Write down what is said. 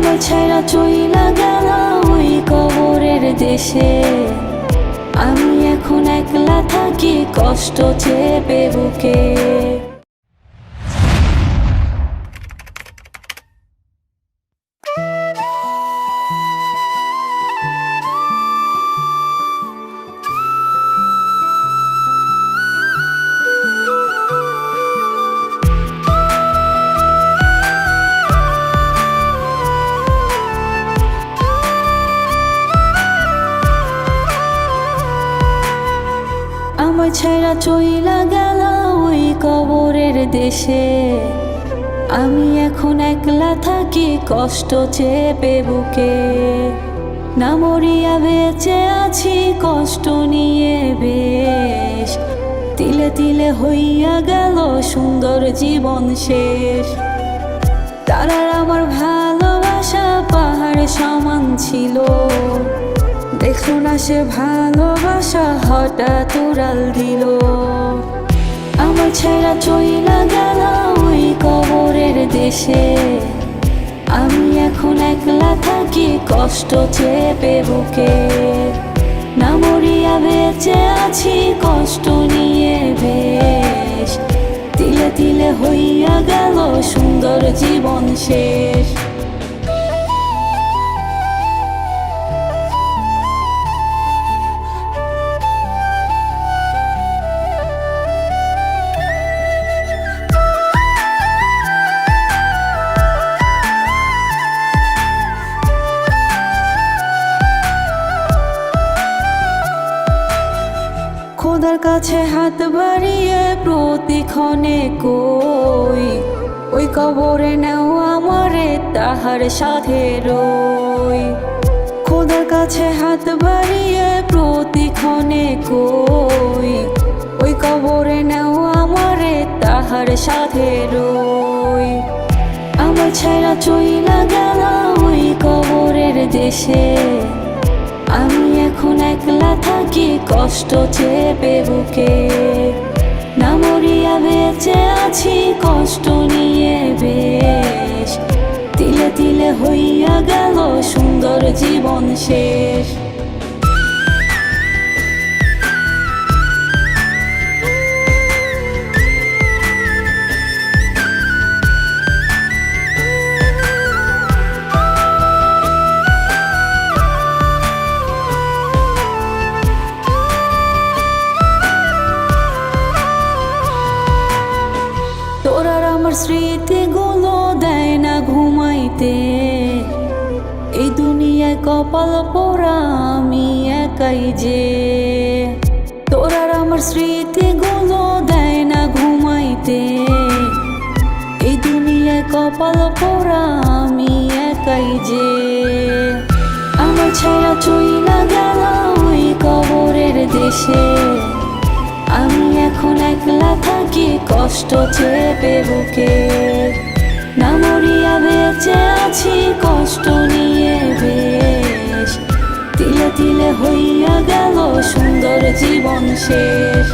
আমায় ছাইরা চইলা গেল ওই কবরের দেশে। আমি এখন একলা থাকি কষ্ট চেপে বুকে। আমায় ছাইরা চইলা গেল ওই কবরের দেশে। আমি এখন একলা থাকি কষ্ট চেপে বুকে। না মরিয়া বেঁচে আছি কষ্ট নিয়ে বেশ। তিলে তিলে হইয়া গেল সুন্দর জীবন শেষ। তারার আমার ভালোবাসা পাহাড় সমান ছিল। দেখলো না সে ভালোবাসা হঠাৎ উড়াল দিল। আমার ছেড়া চইলা গেল ওই কবরের দেশে। আমি এখন একলা থাকি কষ্ট চেপে বুকে। না মরিয়া বেঁচে আছি কষ্ট নিয়ে বেশ। তিলে তিলে হইয়া গেল সুন্দর জীবন শেষ। খোদার কাছে হাত বাড়িয়ে প্রতিক্ষণে কই, ওই কবরে নেও আমারে তাহার সাথে রই। খোদার কাছে হাত বাড়িয়ে প্রতিক্ষণে কই, ওই কবরে নেও আমারে তাহার সাথে রই। আমার ছাইরা চইলা গেল ওই কবরের দেশে। আমি এখন একলা থাকি কষ্ট চেপে বুকে। না মরিয়া বেঁচে আছি কষ্ট নিয়ে বেশ। তিলে তিলে হইয়া গেল সুন্দর জীবন শেষ। আমার স্মৃতিগুলো দেয় না ঘুমাইতে। এই দুনিয়ায় কপাল পোড়া আমি একাই যে। তোরার আমার স্মৃতিগুলো দেয় না ঘুমাইতে। এই দুনিয়ায় কপাল পোড়া আমি একাই যে। আমার ছায়া চইলা গেল ওই কবরের দেশে। আমি এখন একলা থাকি কষ্ট চেপে বুকে। না মরিয়া বেঁচে আছি কষ্ট নিয়ে বেশ। তিলে তিলে হইয়া গেল সুন্দর জীবন শেষ।